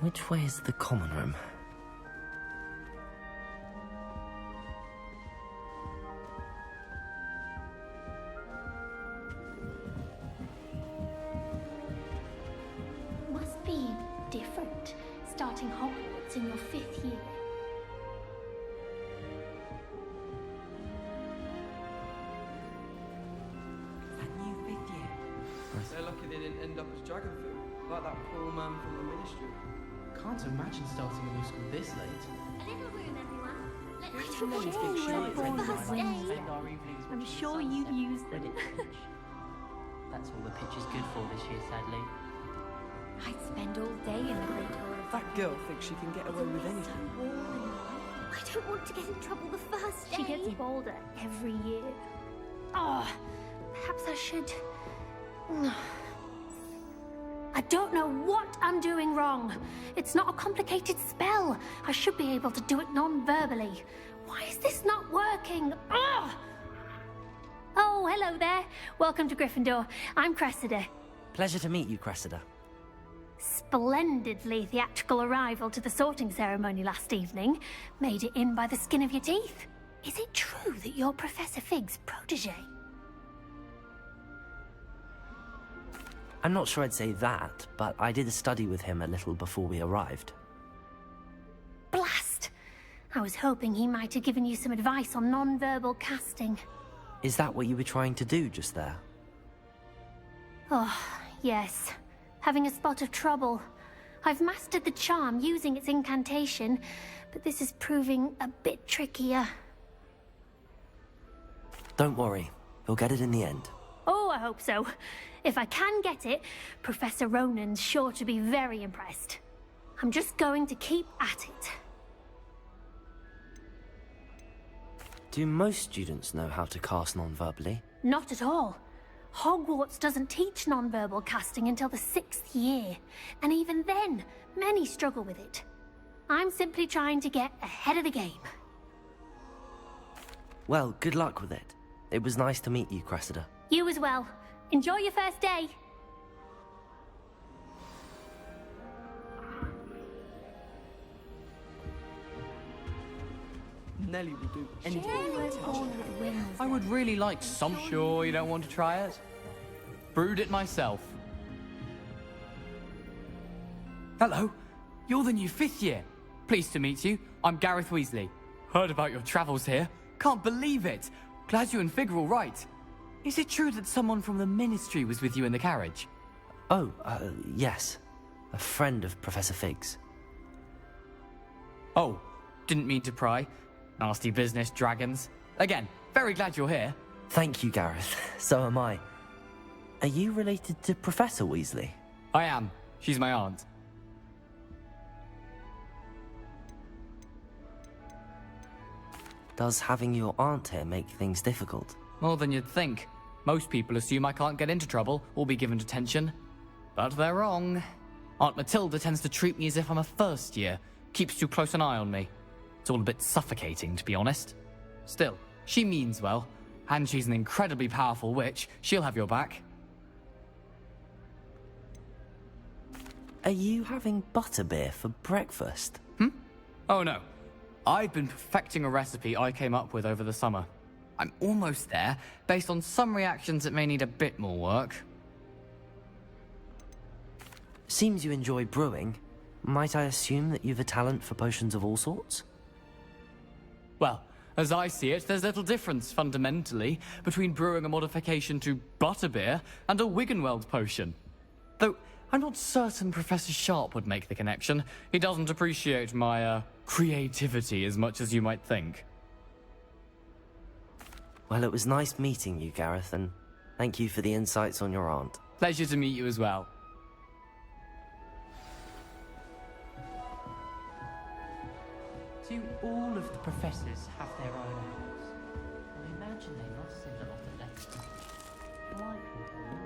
Which way is the common room? Must be different, starting Hogwarts in your 5th year. They're lucky they didn't end up as dragon food, like that poor man from the ministry. Can't imagine starting a new school this late. A little room, everyone. Let's Sure, go you for the first day. spend our evenings I'm watching sure the you've sunset used on them. Quidditch. That's all the pitch is good for this year, sadly. I'd spend all day in the great hall of That girl thinks she can get away with anything. I don't want to get in trouble the first day. She gets bolder every year. Oh, perhaps I should. I don't know what I'm doing wrong. It's not a complicated spell. I should be able to do it non-verbally. Why is this not working? Ugh! Oh, hello there. Welcome to Gryffindor. I'm Cressida. Pleasure to meet you, Cressida. Splendidly theatrical arrival to the sorting ceremony last evening. Made it in by the skin of your teeth. Is it true that you're Professor Fig's protege? I'm not sure I'd say that, but I did study with him a little before we arrived. Blast! I was hoping he might have given you some advice on non-verbal casting. Is that what you were trying to do just there? Oh, yes. Having a spot of trouble. I've mastered the charm using its incantation, but this is proving a bit trickier. Don't worry, you'll get it in the end. Oh, I hope so. If I can get it, Professor Ronan's sure to be very impressed. I'm just going to keep at it. Do most students know how to cast non-verbally? Not at all. Hogwarts doesn't teach non-verbal casting until the 6th year, and even then, many struggle with it. I'm simply trying to get ahead of the game. Well, good luck with it. It was nice to meet you, Cressida. You as well. Enjoy your first day. Nelly will do anything. I would really like some. Sure you don't want to try it? Brewed it myself. Hello, you're the new 5th year. Pleased to meet you. I'm Gareth Weasley. Heard about your travels here. Can't believe it. Glad you and Fig are all right. Is it true that someone from the Ministry was with you in the carriage? Oh, yes. A friend of Professor Fig's. Oh, didn't mean to pry. Nasty business, dragons. Again, very glad you're here. Thank you, Gareth. So am I. Are you related to Professor Weasley? I am. She's my aunt. Does having your aunt here make things difficult? More than you'd think. Most people assume I can't get into trouble or be given detention. But they're wrong. Aunt Matilda tends to treat me as if I'm a first year. Keeps too close an eye on me. It's all a bit suffocating, to be honest. Still, she means well. And she's an incredibly powerful witch. She'll have your back. Are you having butterbeer for breakfast? Oh no. I've been perfecting a recipe I came up with over the summer. I'm almost there, based on some reactions that may need a bit more work. Seems you enjoy brewing. Might I assume that you've a talent for potions of all sorts? Well, as I see it, there's little difference, fundamentally, between brewing a modification to butterbeer and a Wiggenweld potion. Though, I'm not certain Professor Sharp would make the connection. He doesn't appreciate my, creativity as much as you might think. Well, it was nice meeting you, Gareth, and thank you for the insights on your aunt. Pleasure to meet you as well. Do all of the professors have their own house? I imagine they must send a lot of letters. Likely to them.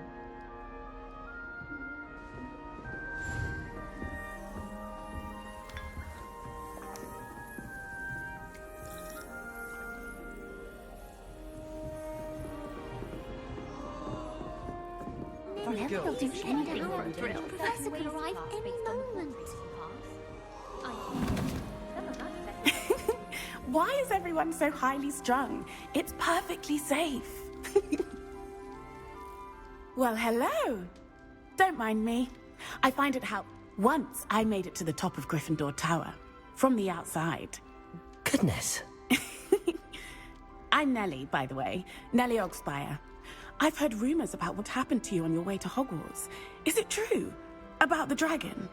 Never will do anything for a thrill. Professor could arrive any moment. Why is everyone so highly strung? It's perfectly safe. Well, hello. Don't mind me. I find it help. Once I made it to the top of Gryffindor Tower, from the outside. Goodness. I'm Nellie, by the way. Nellie Ogspire. I've heard rumors about what happened to you on your way to Hogwarts. Is it true? About the dragon?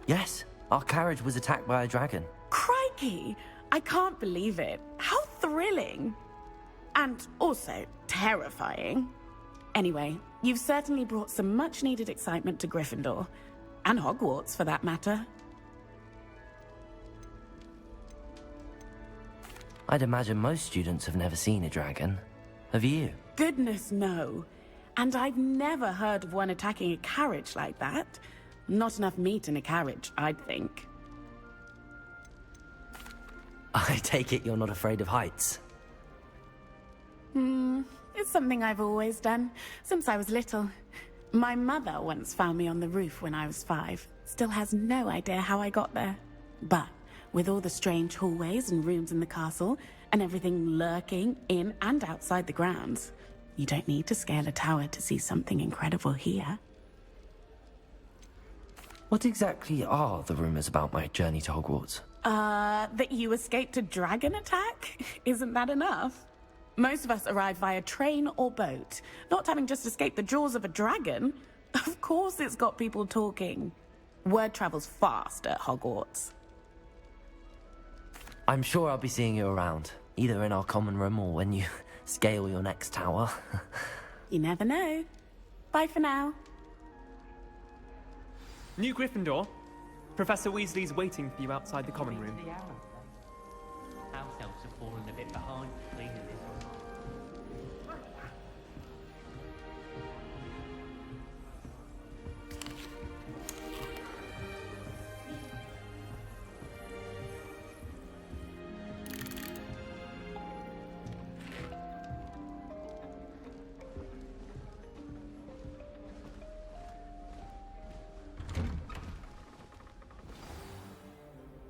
Yes, our carriage was attacked by a dragon. Crikey! I can't believe it. How thrilling! And also terrifying. Anyway, you've certainly brought some much-needed excitement to Gryffindor. And Hogwarts, for that matter. I'd imagine most students have never seen a dragon. Have you? Goodness, no. And I've never heard of one attacking a carriage like that. Not enough meat in a carriage, I'd think. I take it you're not afraid of heights. It's something I've always done, since I was little. My mother once found me on the roof when I was 5. Still has no idea how I got there. But with all the strange hallways and rooms in the castle, and everything lurking in and outside the grounds, you don't need to scale a tower to see something incredible here. What exactly are the rumors about my journey to Hogwarts? That you escaped a dragon attack? Isn't that enough? Most of us arrive via train or boat, not having just escaped the jaws of a dragon. Of course it's got people talking. Word travels fast at Hogwarts. I'm sure I'll be seeing you around, either in our common room or when you scale your next tower. You never know. Bye for now. New Gryffindor. Professor Weasley's waiting for you outside the common room. The arrow place. House elves have fallen a bit behind cleaning this one.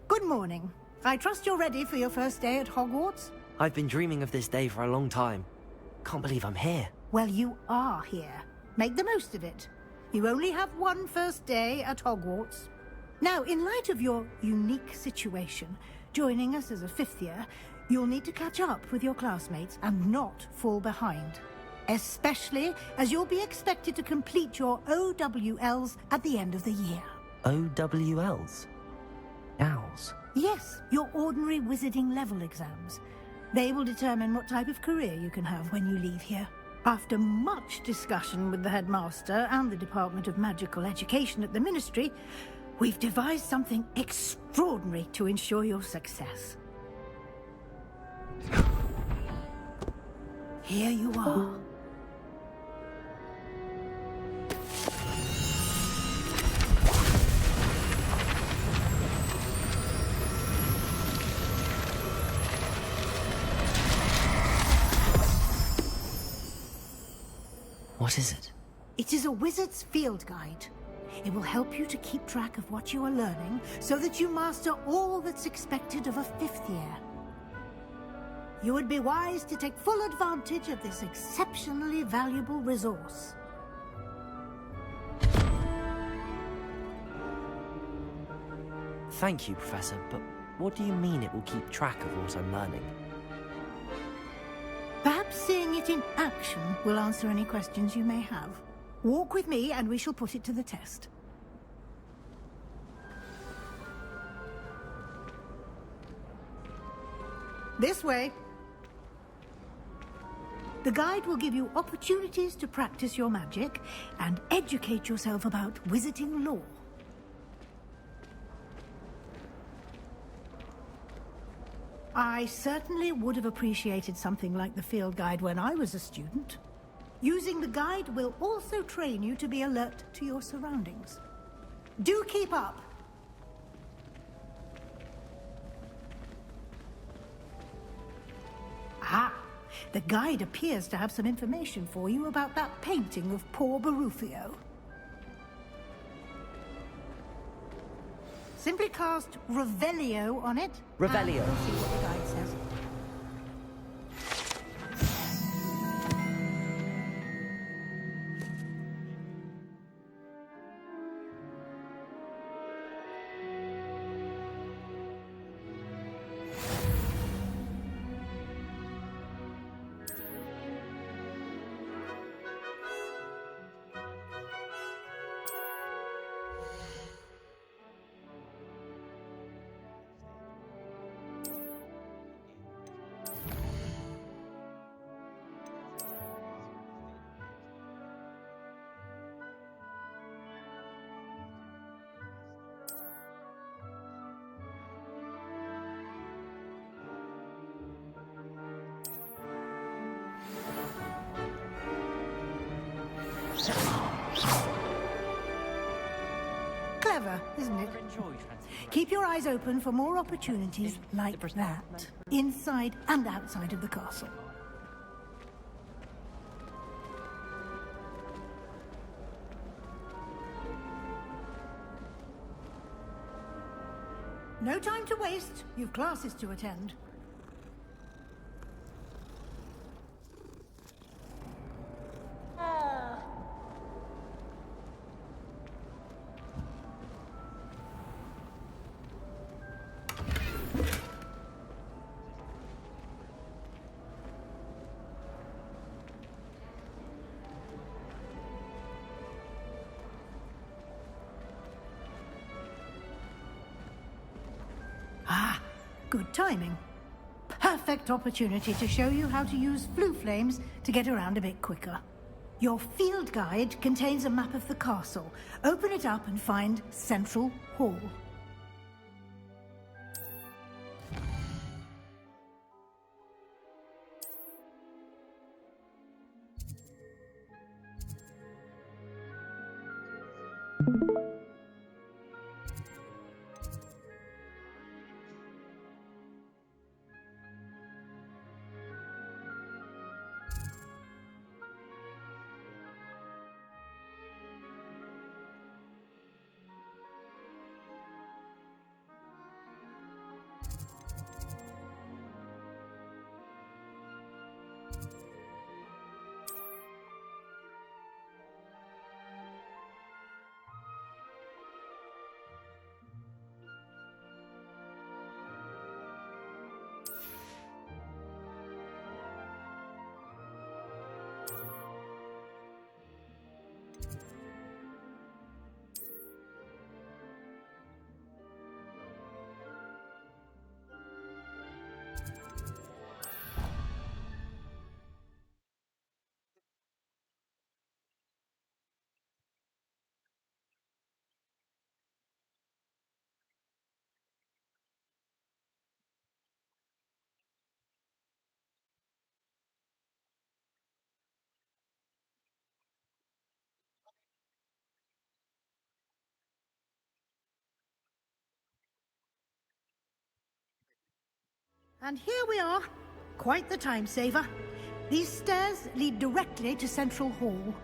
Good morning. I trust you're ready for your first day at Hogwarts? I've been dreaming of this day for a long time. Can't believe I'm here. Well, you are here. Make the most of it. You only have one first day at Hogwarts. Now, in light of your unique situation, joining us as a 5th year, you'll need to catch up with your classmates and not fall behind. Especially as you'll be expected to complete your OWLs at the end of the year. OWLs? Owls? Yes, your ordinary wizarding level exams. They will determine what type of career you can have when you leave here. After much discussion with the headmaster and the Department of Magical Education at the Ministry, we've devised something extraordinary to ensure your success. Here you are. What is it? It is a wizard's field guide. It will help you to keep track of what you are learning so that you master all that's expected of a 5th year. You would be wise to take full advantage of this exceptionally valuable resource. Thank you, Professor, but what do you mean it will keep track of what I'm learning? Perhaps seeing it in action will answer any questions you may have. Walk with me and we shall put it to the test. This way. The guide will give you opportunities to practice your magic and educate yourself about wizarding lore. I certainly would have appreciated something like the field guide when I was a student. Using the guide will also train you to be alert to your surroundings. Do keep up! Ah, the guide appears to have some information for you about that painting of poor Barufio. Simply cast Revelio on it. Revelio. And we'll see what the guide says. Clever, isn't it? Keep your eyes open for more opportunities like that, inside and outside of the castle. No time to waste. You've classes to attend. Good timing. Perfect opportunity to show you how to use flue flames to get around a bit quicker. Your field guide contains a map of the castle. Open it up and find Central Hall. And here we are. Quite the time saver. These stairs lead directly to Central Hall.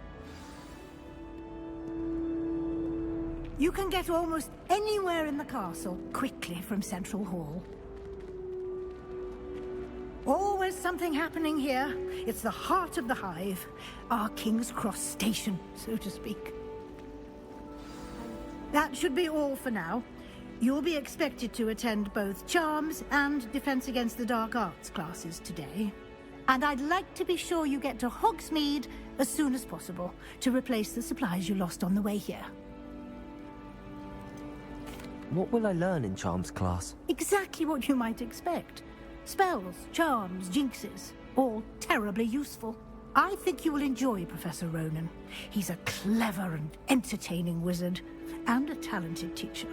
You can get almost anywhere in the castle quickly from Central Hall. Always something happening here. It's the heart of the hive. Our King's Cross station, so to speak. That should be all for now. You'll be expected to attend both Charms and Defense Against the Dark Arts classes today. And I'd like to be sure you get to Hogsmeade as soon as possible to replace the supplies you lost on the way here. What will I learn in Charms class? Exactly what you might expect. Spells, charms, jinxes, all terribly useful. I think you will enjoy Professor Ronan. He's a clever and entertaining wizard, and a talented teacher.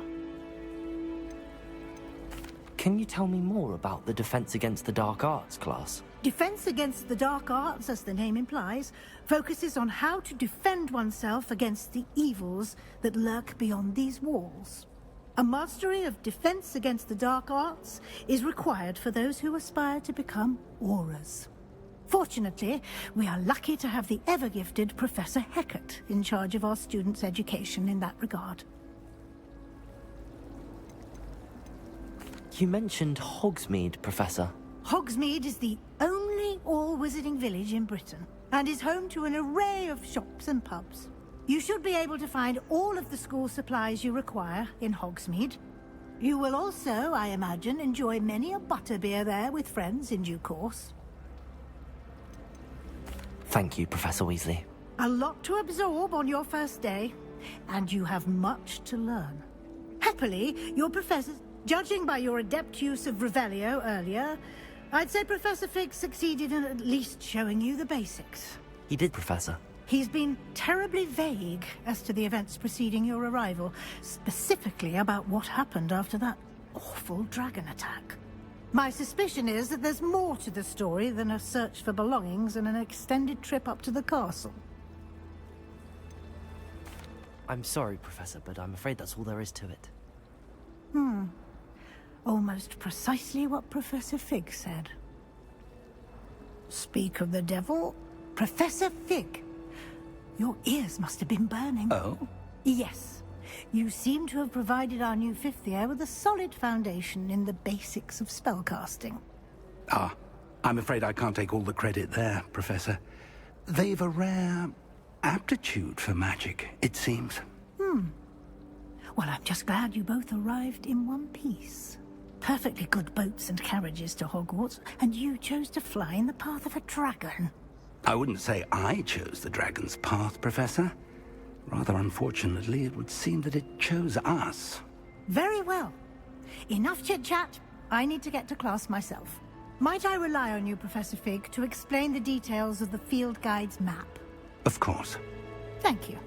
Can you tell me more about the Defense Against the Dark Arts class? Defense Against the Dark Arts, as the name implies, focuses on how to defend oneself against the evils that lurk beyond these walls. A mastery of Defense Against the Dark Arts is required for those who aspire to become Aurors. Fortunately, we are lucky to have the ever-gifted Professor Hecat in charge of our students' education in that regard. You mentioned Hogsmeade, Professor. Hogsmeade is the only all-wizarding village in Britain, and is home to an array of shops and pubs. You should be able to find all of the school supplies you require in Hogsmeade. You will also, I imagine, enjoy many a butterbeer there with friends in due course. Thank you, Professor Weasley. A lot to absorb on your first day, and you have much to learn. Happily, your professors, judging by your adept use of Revelio earlier, I'd say Professor Fig succeeded in at least showing you the basics. He did, Professor. He's been terribly vague as to the events preceding your arrival, specifically about what happened after that awful dragon attack. My suspicion is that there's more to the story than a search for belongings and an extended trip up to the castle. I'm sorry, Professor, but I'm afraid that's all there is to it. Almost precisely what Professor Fig said. Speak of the devil, Professor Fig. Your ears must have been burning. Oh? Yes. You seem to have provided our new fifth year with a solid foundation in the basics of spellcasting. Ah, I'm afraid I can't take all the credit there, Professor. They've a rare aptitude for magic, it seems. Well, I'm just glad you both arrived in one piece. Perfectly good boats and carriages to Hogwarts, and you chose to fly in the path of a dragon. I wouldn't say I chose the dragon's path, Professor. Rather unfortunately, it would seem that it chose us. Very well. Enough chit-chat. I need to get to class myself. Might I rely on you, Professor Fig, to explain the details of the field guide's map? Of course. Thank you.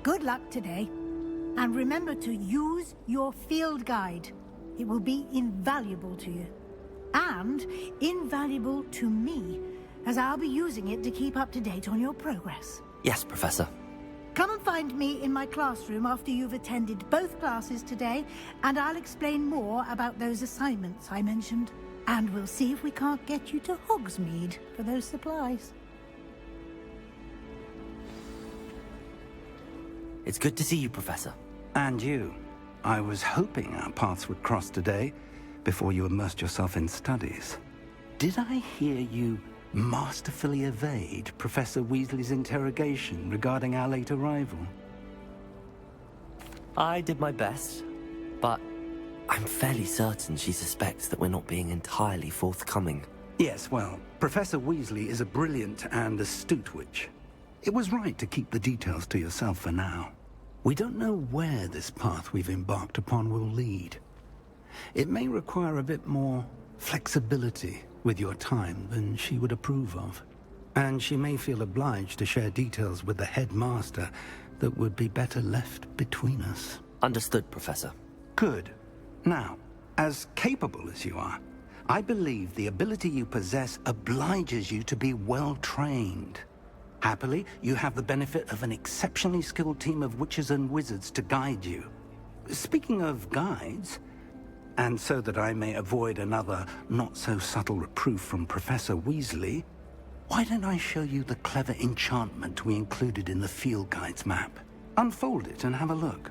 Good luck today. And remember to use your field guide. It will be invaluable to you. And invaluable to me, as I'll be using it to keep up to date on your progress. Yes, Professor. Come and find me in my classroom after you've attended both classes today, and I'll explain more about those assignments I mentioned. And we'll see if we can't get you to Hogsmeade for those supplies. It's good to see you, Professor. And you. I was hoping our paths would cross today, before you immersed yourself in studies. Did I hear you masterfully evade Professor Weasley's interrogation regarding our late arrival? I did my best, but I'm fairly certain she suspects that we're not being entirely forthcoming. Yes, well, Professor Weasley is a brilliant and astute witch. It was right to keep the details to yourself for now. We don't know where this path we've embarked upon will lead. It may require a bit more flexibility with your time than she would approve of. And she may feel obliged to share details with the headmaster that would be better left between us. Understood, Professor. Good. Now, as capable as you are, I believe the ability you possess obliges you to be well-trained. Happily, you have the benefit of an exceptionally skilled team of witches and wizards to guide you. Speaking of guides, and so that I may avoid another not-so-subtle reproof from Professor Weasley, why don't I show you the clever enchantment we included in the field guide's map? Unfold it and have a look.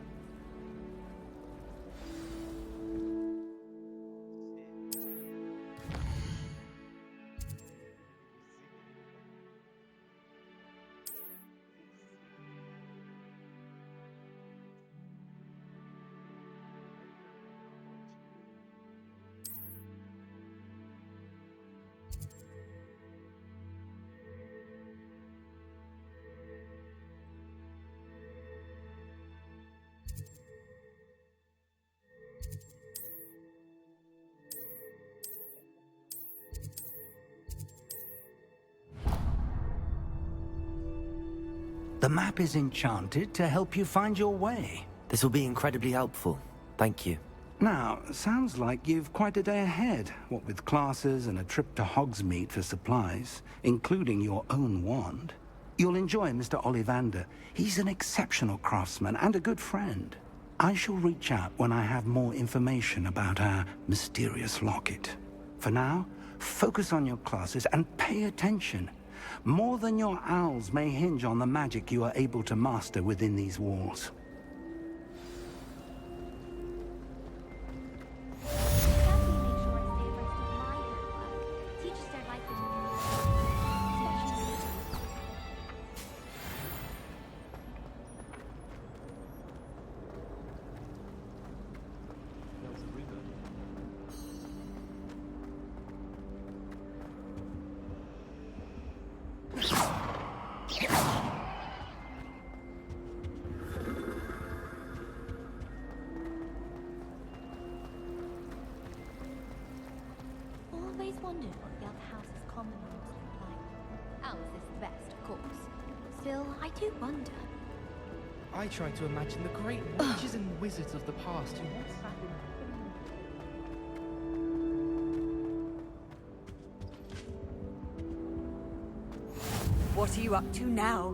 The map is enchanted to help you find your way. This will be incredibly helpful. Thank you. Now, sounds like you've quite a day ahead, what with classes and a trip to Hogsmeade for supplies, including your own wand. You'll enjoy Mr. Ollivander. He's an exceptional craftsman and a good friend. I shall reach out when I have more information about our mysterious locket. For now, focus on your classes and pay attention. More than your owls may hinge on the magic you are able to master within these walls. always wondered what the other house's common rooms look like. Ours is the best, of course. Still, I do wonder. I try to imagine the great witches and wizards of the past who once sat in... What are you up to now?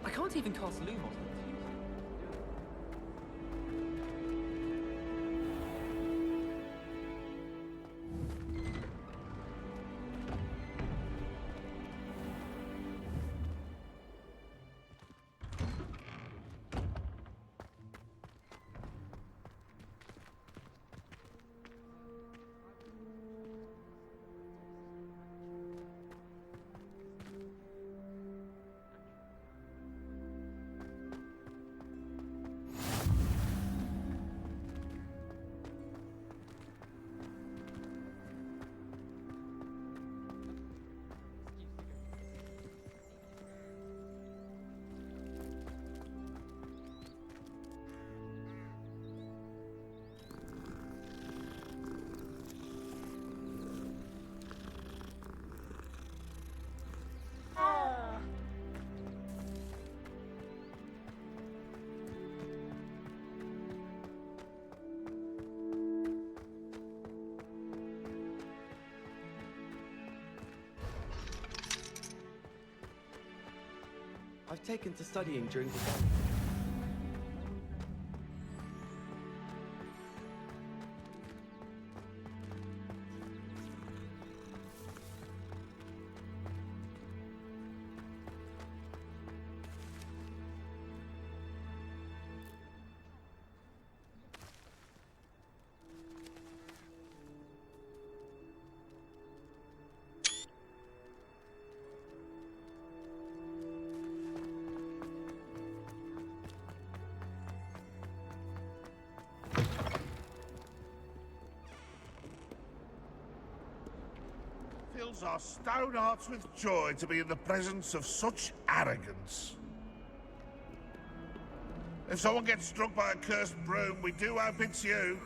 I can't even cast Lumos on it. I've taken to studying during the day. Fills our stout hearts with joy to be in the presence of such arrogance. If someone gets struck by a cursed broom, we do hope it's you.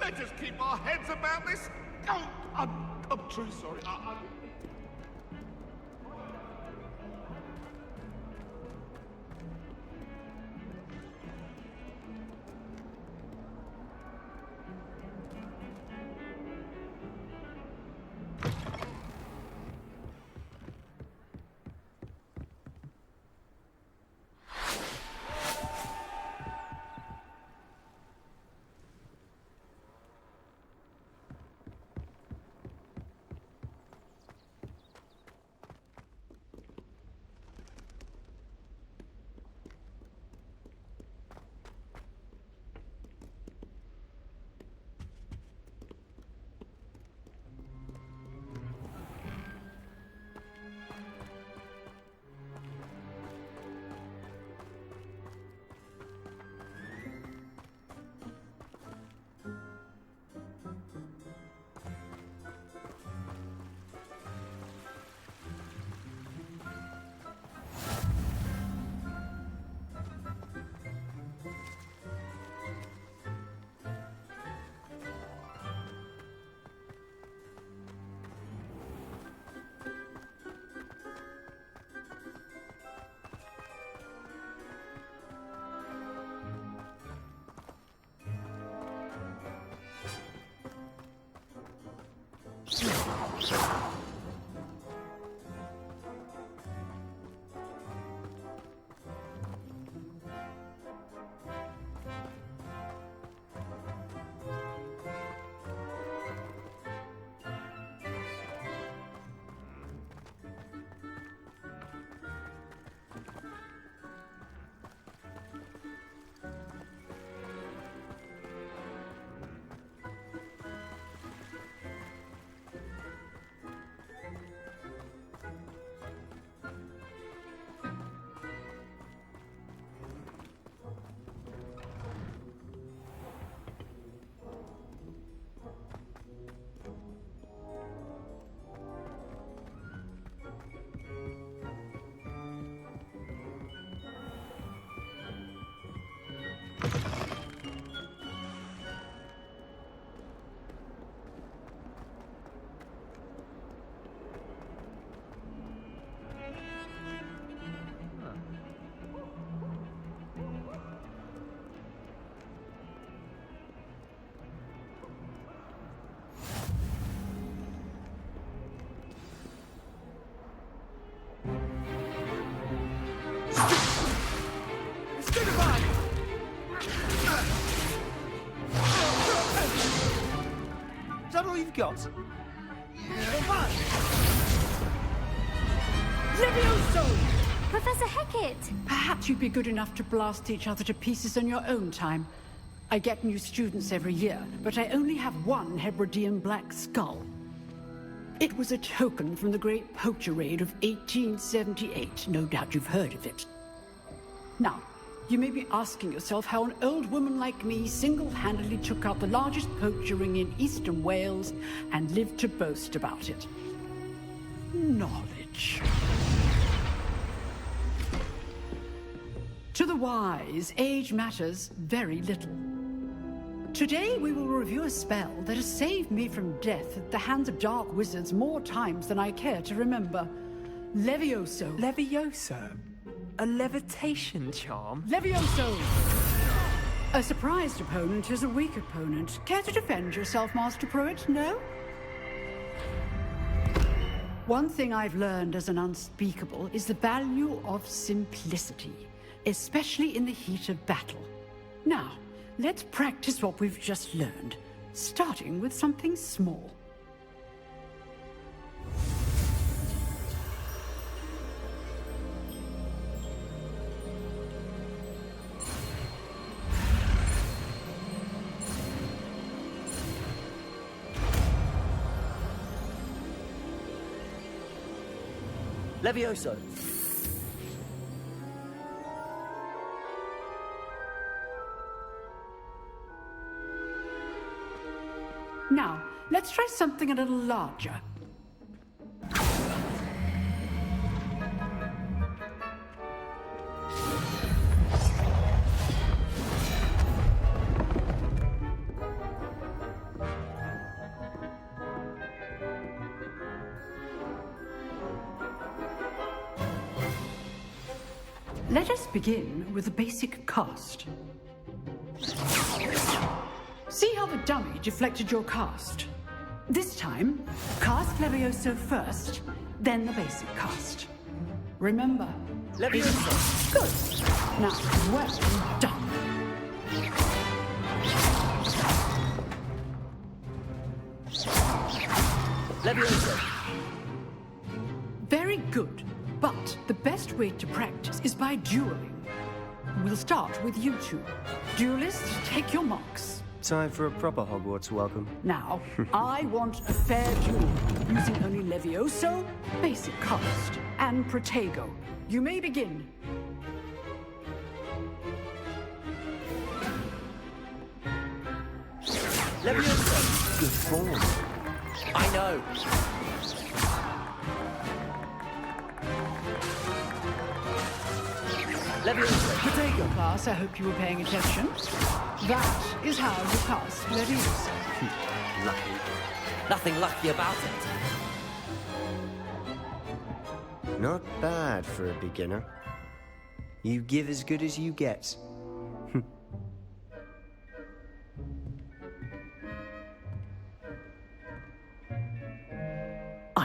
Let us keep our heads about this. Oh, I'm truly sorry. Is that all you've got? Levioso! Professor Hecat! Perhaps you'd be good enough to blast each other to pieces on your own time. I get new students every year, but I only have one Hebridean black skull. It was a token from the Great Poacher Raid of 1878. No doubt you've heard of it. Now, you may be asking yourself how an old woman like me single-handedly took out the largest poacher ring in eastern Wales and lived to boast about it. Knowledge. To the wise, age matters very little. Today we will review a spell that has saved me from death at the hands of dark wizards more times than I care to remember. Levioso. Levioso? A levitation charm? Levioso! A surprised opponent is a weak opponent. Care to defend yourself, Master Pruitt? No? One thing I've learned as an unspeakable is the value of simplicity, especially in the heat of battle. Now, let's practice what we've just learned, starting with something small. Levioso. Now, let's try something a little larger. Let us begin with a basic cast. See how the dummy deflected your cast? This time, cast Levioso first, then the basic cast. Remember, Levioso. Good. Now, well done. Levioso. Very good. But the best way to practice is by dueling. We'll start with you two. Duelists, take your marks. Time for a proper Hogwarts welcome. Now, I want a fair duel, using only Levioso, basic cast, and Protego. You may begin. Levioso. Good form. I know. Levioso. Protego class, I hope you were paying attention. That is how you cast Levioso. Lucky. Nothing lucky about it. Not bad for a beginner. You give as good as you get.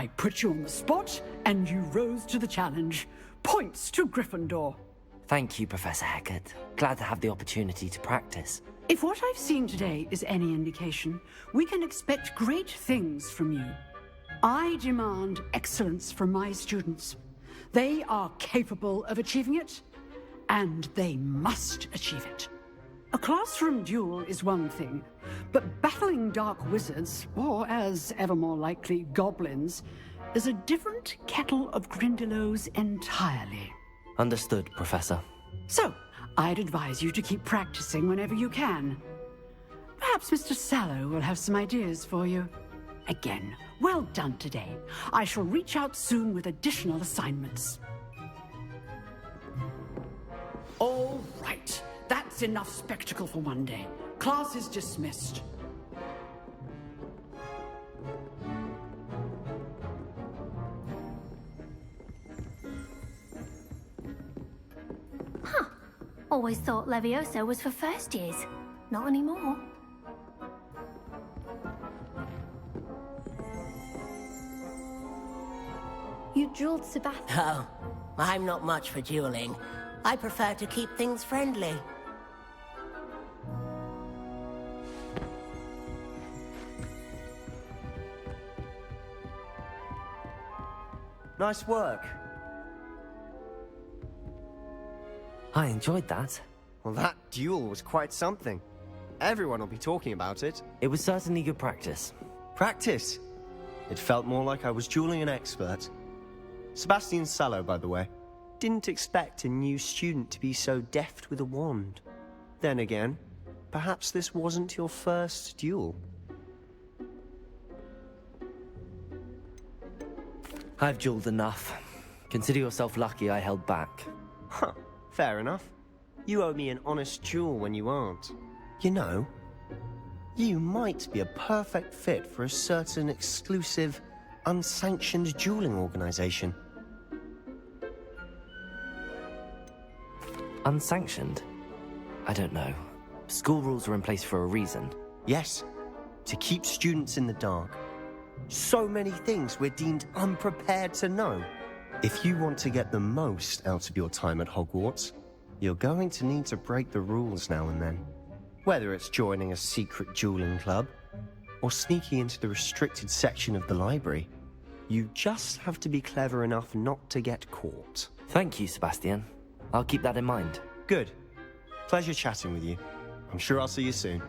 I put you on the spot, and you rose to the challenge. Points to Gryffindor. Thank you, Professor Hecat. Glad to have the opportunity to practice. If what I've seen today is any indication, we can expect great things from you. I demand excellence from my students. They are capable of achieving it, and they must achieve it. A classroom duel is one thing, but battling dark wizards, or as ever more likely, goblins, is a different kettle of Grindylows entirely. Understood, Professor. So, I'd advise you to keep practicing whenever you can. Perhaps Mr. Sallow will have some ideas for you. Again, well done today. I shall reach out soon with additional assignments. All right. That's enough spectacle for one day. Class is dismissed. Huh. Always thought Levioso was for first years. Not anymore. You dueled Sebastian. Oh, I'm not much for dueling. I prefer to keep things friendly. Nice work. I enjoyed that. Well, that duel was quite something. Everyone will be talking about it. It was certainly good practice. Practice? It felt more like I was dueling an expert. Sebastian Sallow, by the way. Didn't expect a new student to be so deft with a wand. Then again, perhaps this wasn't your first duel. I've dueled enough. Consider yourself lucky I held back. Huh, fair enough. You owe me an honest duel when you aren't. You know, you might be a perfect fit for a certain exclusive, unsanctioned dueling organization. Unsanctioned? I don't know. School rules are in place for a reason. Yes, to keep students in the dark. So many things we're deemed unprepared to know. If you want to get the most out of your time at Hogwarts, you're going to need to break the rules now and then. Whether it's joining a secret dueling club, or sneaking into the restricted section of the library, you just have to be clever enough not to get caught. Thank you, Sebastian. I'll keep that in mind. Good. Pleasure chatting with you. I'm sure I'll see you soon.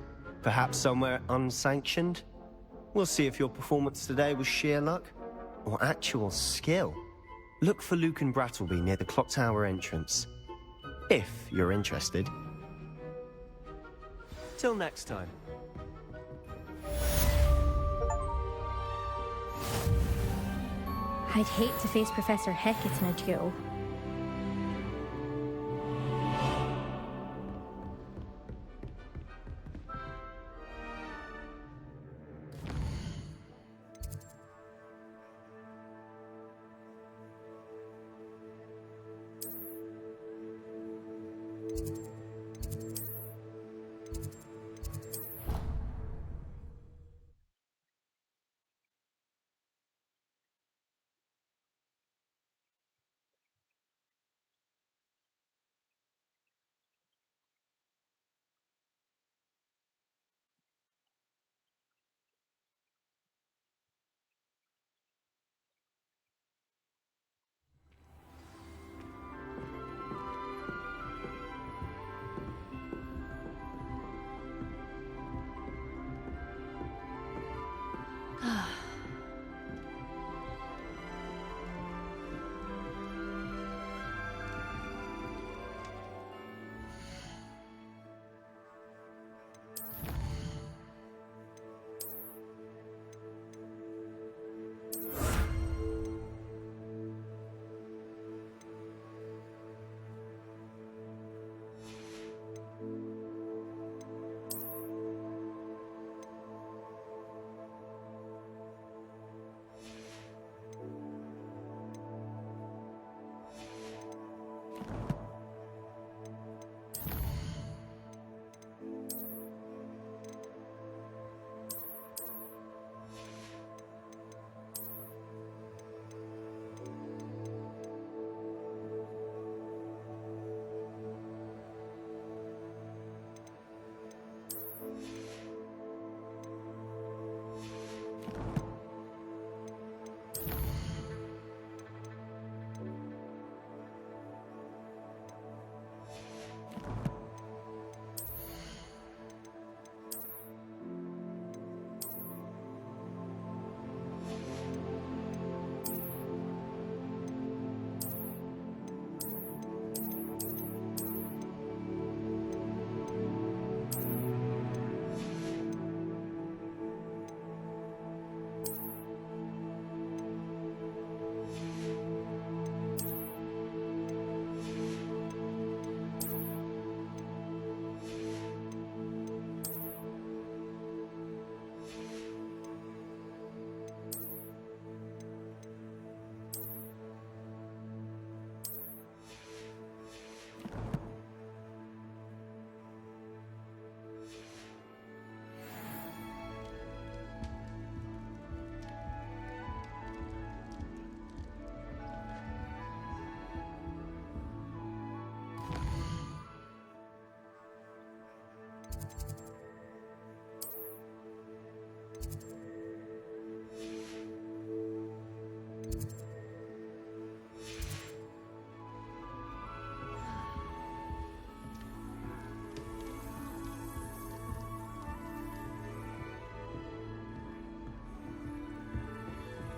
Perhaps somewhere unsanctioned? We'll see if your performance today was sheer luck, or actual skill. Look for Luke and Brattleby near the clock tower entrance. If you're interested. Till next time. I'd hate to face Professor Hecat in a duel.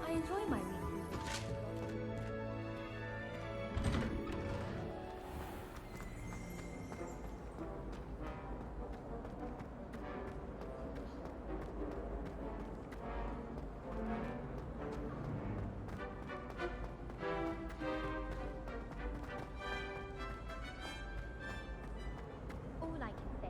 I enjoy my weekly. All I can say.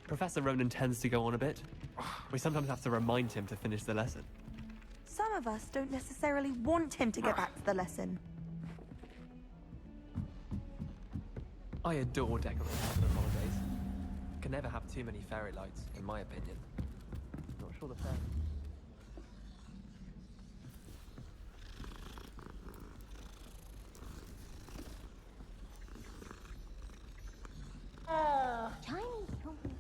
Professor Ronan tends to go on a bit. We sometimes have to remind him to finish the lesson. Some of us don't necessarily want him to get back to the lesson. I adore decorating for the holidays. Can never have too many fairy lights, in my opinion. Not sure the fair. Chinese company.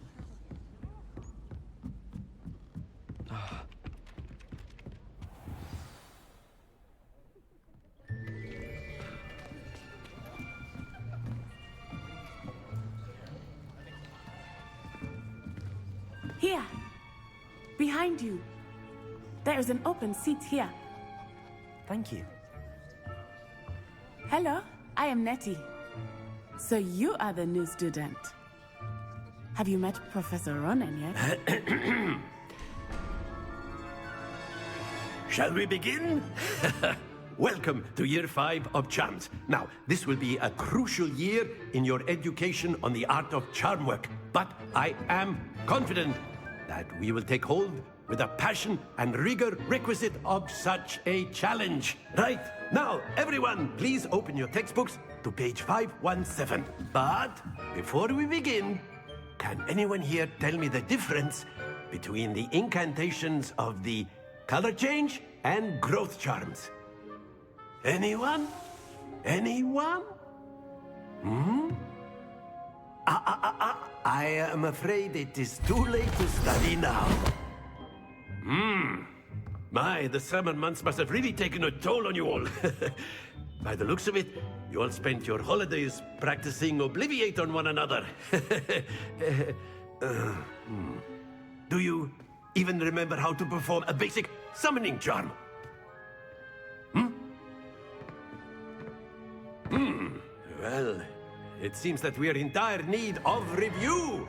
Here. Behind you. There is an open seat here. Thank you. Hello, I am Nettie. So you are the new student. Have you met Professor Ronan yet? Shall we begin? Welcome to Year 5 of Charms. Now, this will be a crucial year in your education on the art of charm work, but I am confident that we will take hold with the passion and rigor requisite of such a challenge. Right, now, everyone, please open your textbooks to page 517. But before we begin, can anyone here tell me the difference between the incantations of the color change and growth charms? Anyone? Anyone? Hmm? I am afraid it is too late to study now. My, the summer months must have really taken a toll on you all. By the looks of it, you all spent your holidays practicing Obliviate on one another. Do you even remember how to perform a basic summoning charm? Well, it seems that we are in dire need of review.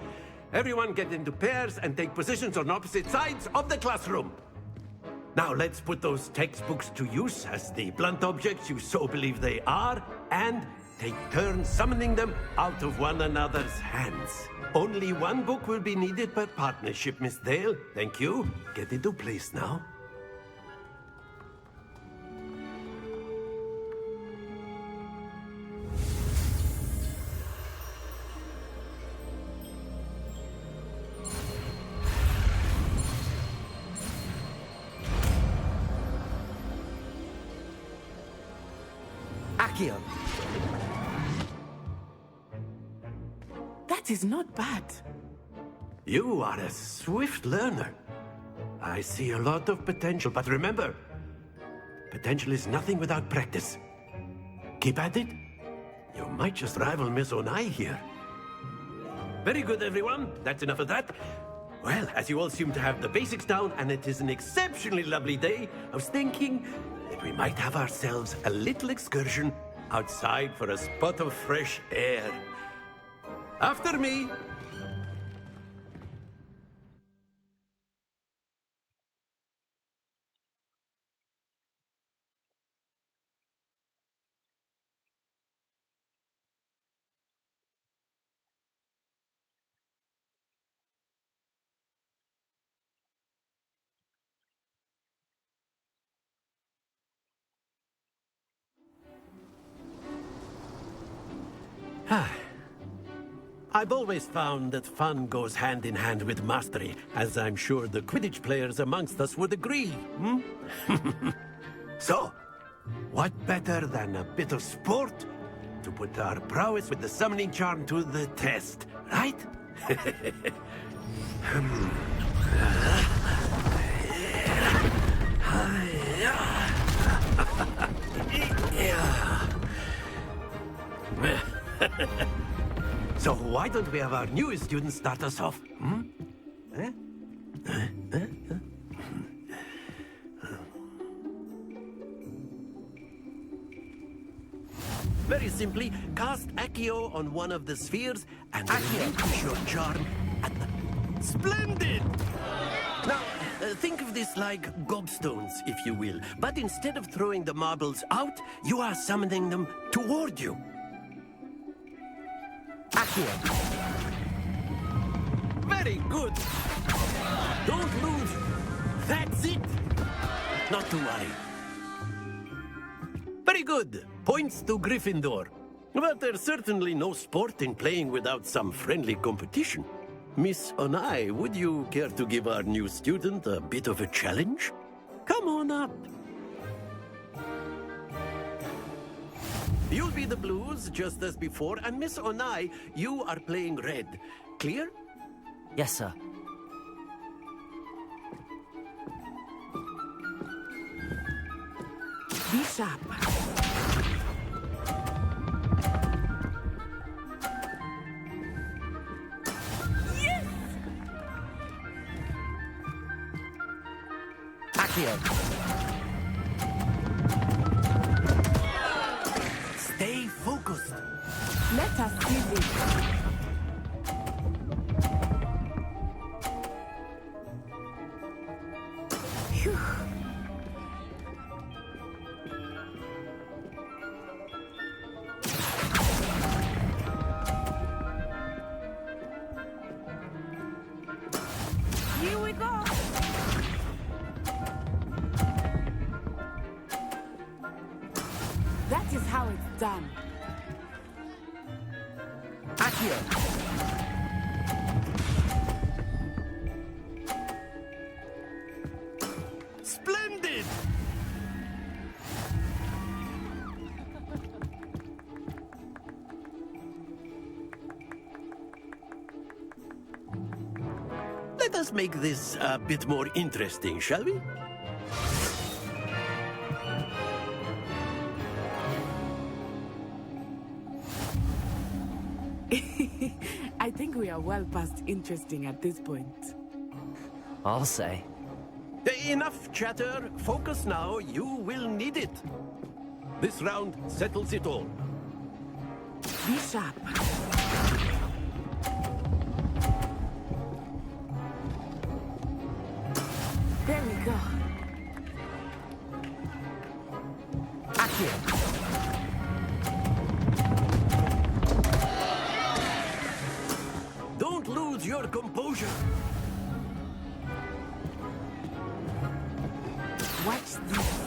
everyone get into pairs and take positions on opposite sides of the classroom. Now let's put those textbooks to use as the blunt objects you so believe they are, and take turns summoning them out of one another's hands. Only one book will be needed per partnership, Miss Dale. Thank you. Get into place now. Accio. That is not bad. You are a swift learner. I see a lot of potential, but remember, potential is nothing without practice. Keep at it. You might just rival Miss Onai here. Very good, everyone. That's enough of that. Well, as you all seem to have the basics down, and it is an exceptionally lovely day, I was thinking that we might have ourselves a little excursion outside for a spot of fresh air. After me. I've always found that fun goes hand in hand with mastery, as I'm sure the Quidditch players amongst us would agree. So, what better than a bit of sport to put our prowess with the summoning charm to the test, right? So why don't we have our newest student start us off? Very simply, cast Accio on one of the spheres and relinquish your charm at the... Splendid! Now, think of this like gobstones, if you will. But instead of throwing the marbles out, you are summoning them toward you. Accio. Very good. Don't lose. That's it. Not to worry. Very good. Points to Gryffindor. But there's certainly no sport in playing without some friendly competition. Miss Onai, would you care to give our new student a bit of a challenge? Come on up. You'll be the blues, just as before, and Miss Onai, you are playing red. Clear? Yes, sir. Be sharp. Yes! Accio. Stay focused. Let us do this. Phew. Here we go. That is how it's done. Accio. Splendid! Let us make this a bit more interesting, shall we? I think we are well past interesting at this point. I'll say. Enough chatter. Focus now. You will need it. This round settles it all. Be sharp. composure. Watch this.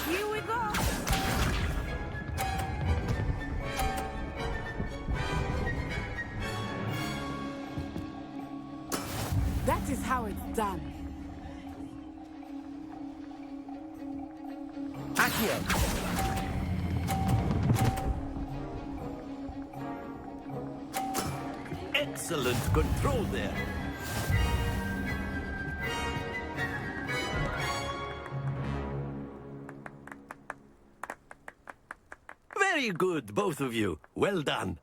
Here we go. That is how it's done. Accio. Excellent control there. Very good, both of you. Well done.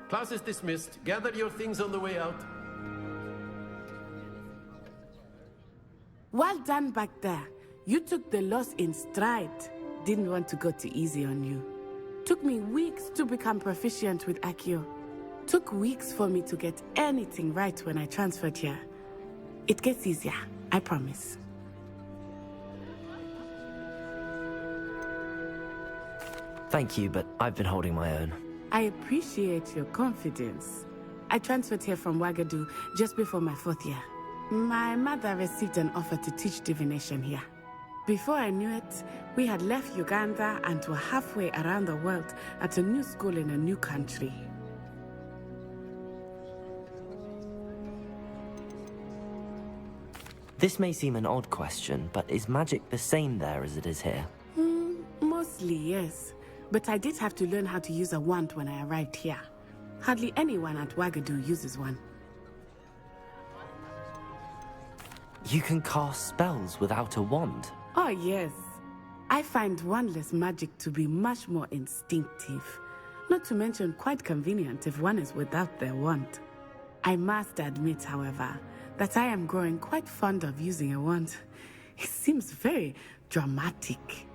Class is dismissed. Gather your things on the way out. Well done back there. You took the loss in stride. Didn't want to go too easy on you. Took me weeks to become proficient with Accio. Took weeks for me to get anything right when I transferred here. It gets easier, I promise. Thank you, but I've been holding my own. I appreciate your confidence. I transferred here from Wagadu just before my 4th year. My mother received an offer to teach divination here. Before I knew it, we had left Uganda and were halfway around the world at a new school in a new country. This may seem an odd question, but is magic the same there as it is here? Mostly, yes. But I did have to learn how to use a wand when I arrived here. Hardly anyone at Wagadu uses one. You can cast spells without a wand? Oh, yes. I find wandless magic to be much more instinctive. Not to mention quite convenient if one is without their wand. I must admit, however, that I am growing quite fond of using a wand. It seems very dramatic.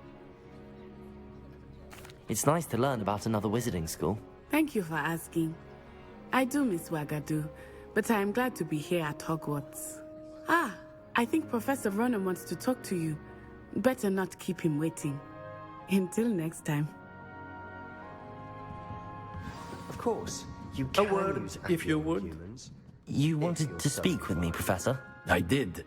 It's nice to learn about another wizarding school. Thank you for asking. I do miss Wagadu, but I am glad to be here at Hogwarts. Ah, I think Professor Ronan wants to talk to you. Better not keep him waiting. Until next time. Of course, you A can word, use if you Accio would. humans. You wanted to speak with me, Professor? I did.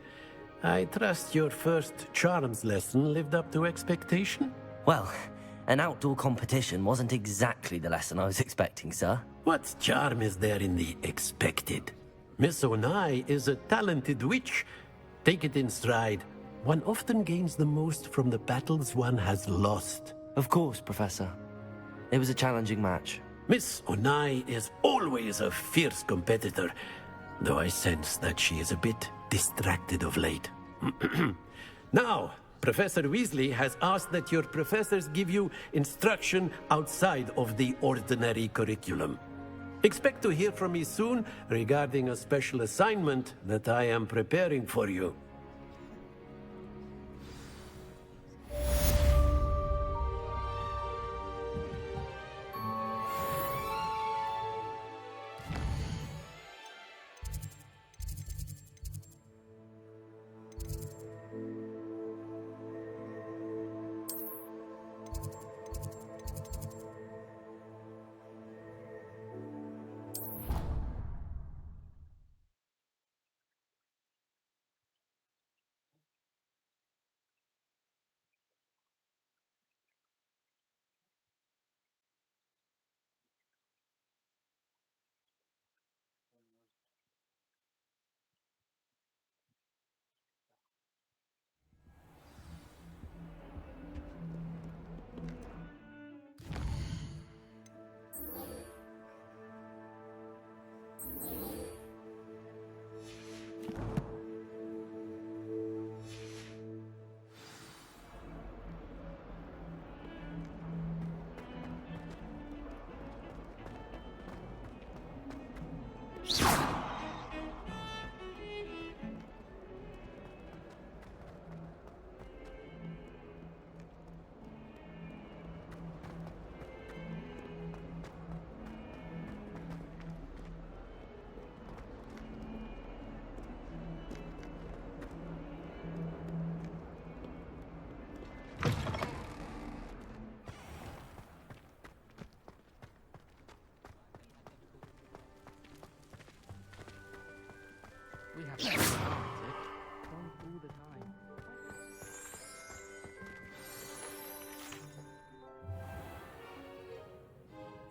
I trust your first charms lesson lived up to expectation? Well, an outdoor competition wasn't exactly the lesson I was expecting, sir. What charm is there in the expected? Miss Onai is a talented witch. Take it in stride. One often gains the most from the battles one has lost. Of course, Professor. It was a challenging match. Miss Onai is always a fierce competitor, though I sense that she is a bit distracted of late. Now, Professor Weasley has asked that your professors give you instruction outside of the ordinary curriculum. Expect to hear from me soon regarding a special assignment that I am preparing for you.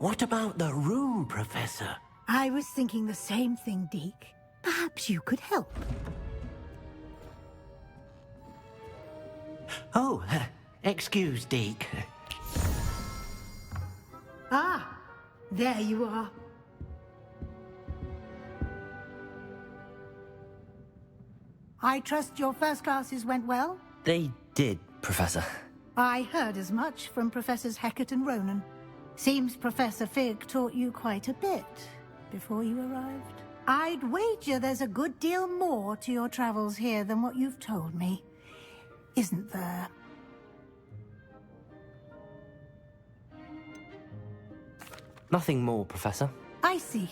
What about the room, Professor? I was thinking the same thing, Deke. Perhaps you could help. Oh, excuse, Deke. Ah, there you are. I trust your first classes went well? They did, Professor. I heard as much from Professors Hecat and Ronan. Seems Professor Fig taught you quite a bit before you arrived. I'd wager there's a good deal more to your travels here than what you've told me. Isn't there? Nothing more, Professor. I see.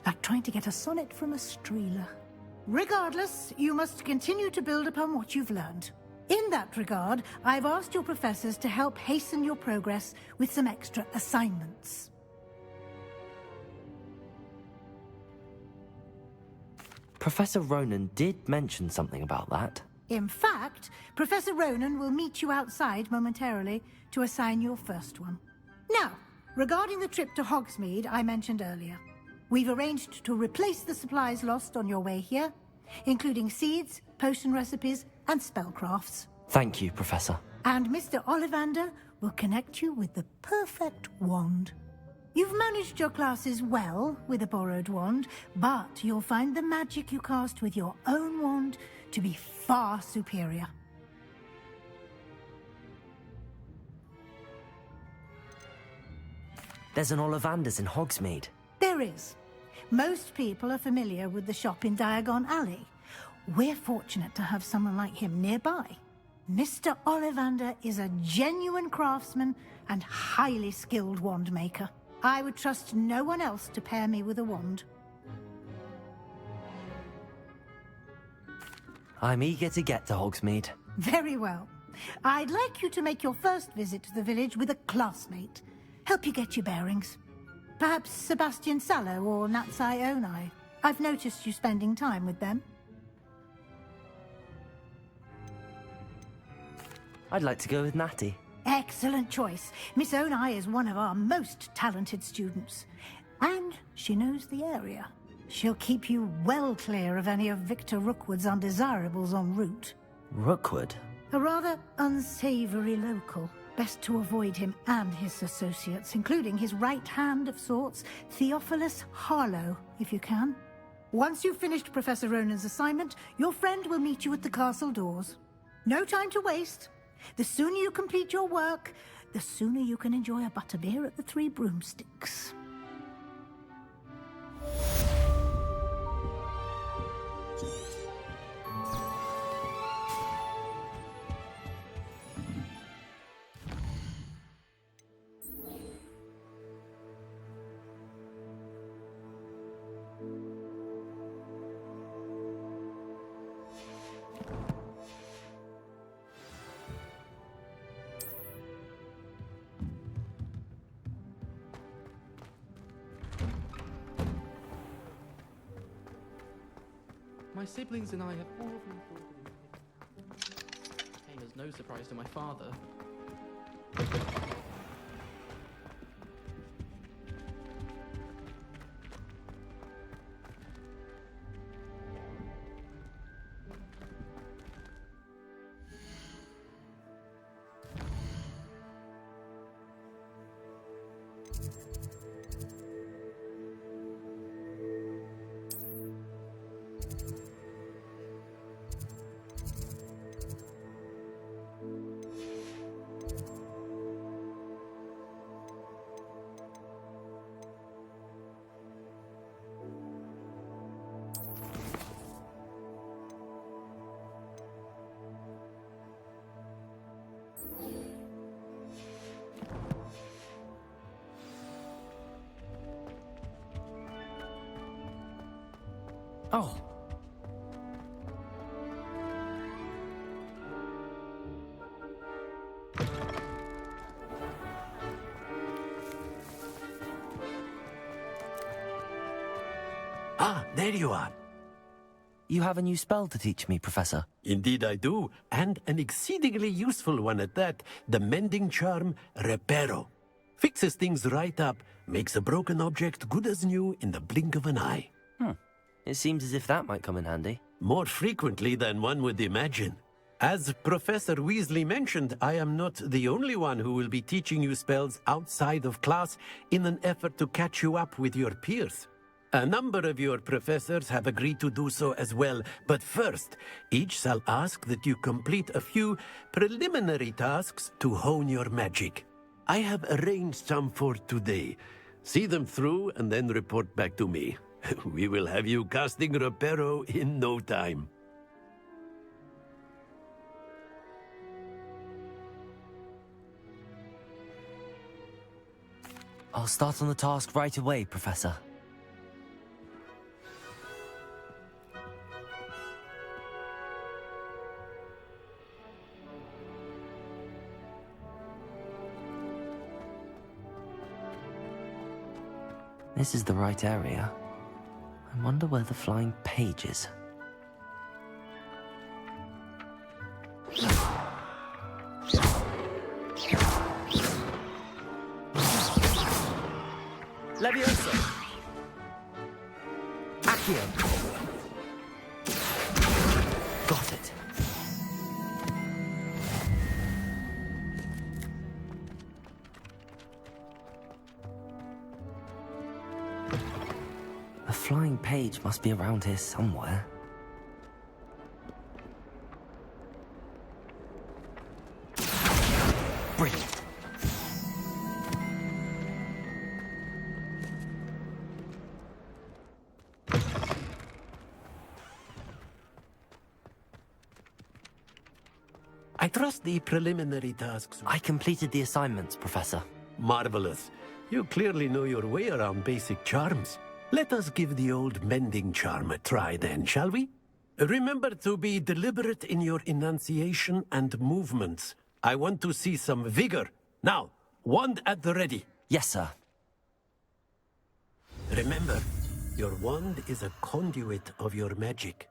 Like trying to get a sonnet from a streeler. Regardless, you must continue to build upon what you've learned. In that regard, I've asked your professors to help hasten your progress with some extra assignments. Professor Ronan did mention something about that. In fact, Professor Ronan will meet you outside momentarily to assign your first one. Now, regarding the trip to Hogsmeade I mentioned earlier, we've arranged to replace the supplies lost on your way here, including seeds, potion recipes, and spellcrafts. Thank you, Professor. And Mr. Ollivander will connect you with the perfect wand. You've managed your classes well with a borrowed wand, but you'll find the magic you cast with your own wand to be far superior. There's an Ollivander's in Hogsmeade. There is. Most people are familiar with the shop in Diagon Alley. We're fortunate to have someone like him nearby. Mr. Ollivander is a genuine craftsman and highly skilled wand maker. I would trust no one else to pair me with a wand. I'm eager to get to Hogsmeade. Very well. I'd like you to make your first visit to the village with a classmate. Help you get your bearings. Perhaps Sebastian Sallow or Natsai Onai. I've noticed you spending time with them. I'd like to go with Natty. Excellent choice. Miss Onai is one of our most talented students. And she knows the area. She'll keep you well clear of any of Victor Rookwood's undesirables en route. Rookwood? A rather unsavory local. Best to avoid him and his associates, including his right hand of sorts, Theophilus Harlow, if you can. Once you've finished Professor Ronan's assignment, your friend will meet you at the castle doors. No time to waste. The sooner you complete your work, the sooner you can enjoy a butterbeer at the Three Broomsticks. My siblings and I have all been thought of. Came as no surprise to my father. Oh. Ah, there you are. You have a new spell to teach me, Professor. Indeed I do, and an exceedingly useful one at that, the mending charm Reparo. Fixes things right up, makes a broken object good as new in the blink of an eye. It seems as if that might come in handy. More frequently than one would imagine. As Professor Weasley mentioned, I am not the only one who will be teaching you spells outside of class in an effort to catch you up with your peers. A number of your professors have agreed to do so as well, but first, each shall ask that you complete a few preliminary tasks to hone your magic. I have arranged some for today. See them through and then report back to me. We will have you casting Reparo in no time. I'll start on the task right away, Professor. This is the right area. I wonder where the flying page is. Leviosa! Accio! Got it. A flying page must be around here somewhere. Brilliant. I trust the preliminary tasks. I completed the assignments, Professor. Marvelous. You clearly know your way around basic charms. Let us give the old mending charm a try then, shall we? Remember to be deliberate in your enunciation and movements. I want to see some vigor. Now, wand at the ready. Yes, sir. Remember, your wand is a conduit of your magic.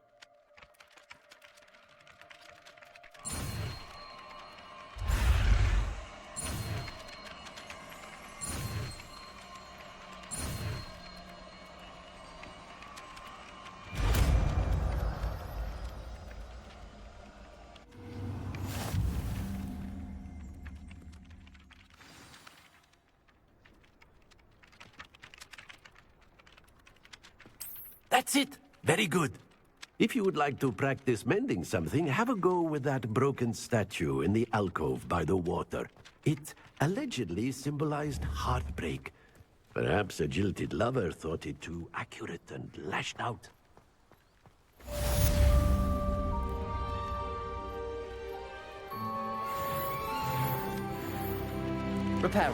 That's it! Very good. If you would like to practice mending something, have a go with that broken statue in the alcove by the water. It allegedly symbolized heartbreak. Perhaps a jilted lover thought it too accurate and lashed out. Reparo.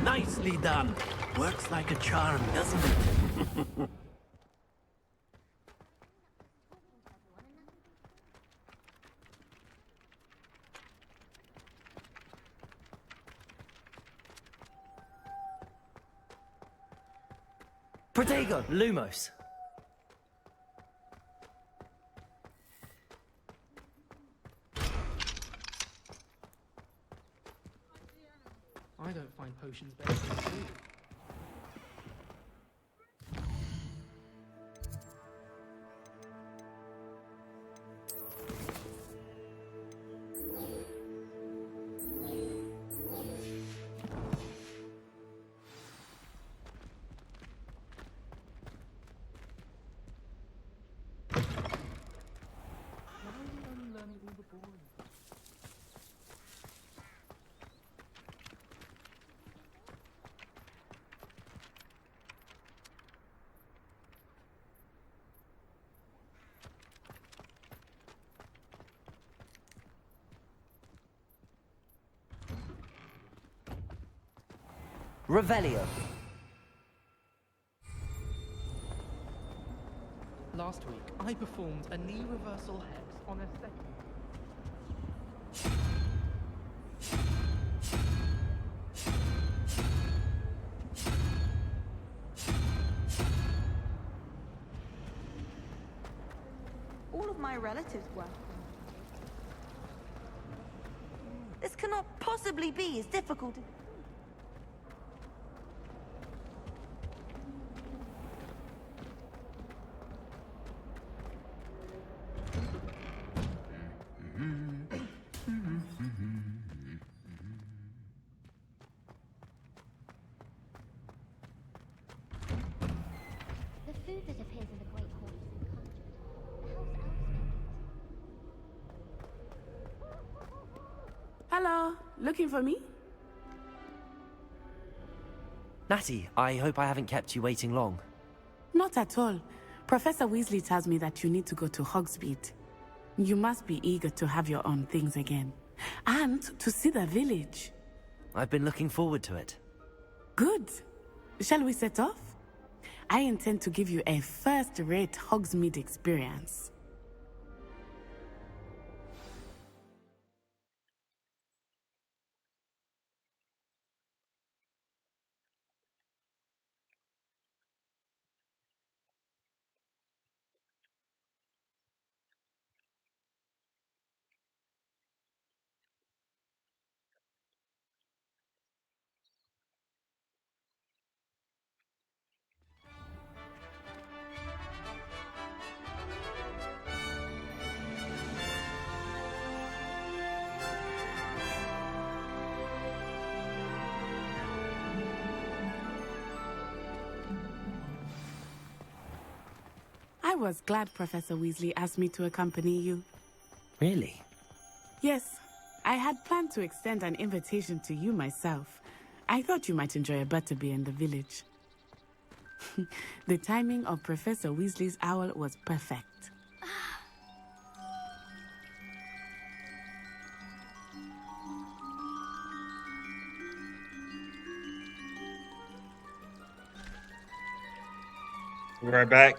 Nicely done. Works like a charm, doesn't it? Protego, Lumos. I don't find potions better than food. Revelio. last week, I performed a knee reversal hex on a second. All of my relatives work. This cannot possibly be as difficult as... The food that appears in the Great Hall is conjured. How's Alice making it? Hello, looking for me? Natty, I hope I haven't kept you waiting long. Not at all. Professor Weasley tells me that you need to go to Hogsmeade. You must be eager to have your own things again. And to see the village. I've been looking forward to it. Good. Shall we set off? I intend to give you a first-rate Hogsmeade experience. I was glad Professor Weasley asked me to accompany you. Really? Yes, I had planned to extend an invitation to you myself. I thought you might enjoy a butterbeer in the village. The timing of Professor Weasley's owl was perfect. We'll be right back.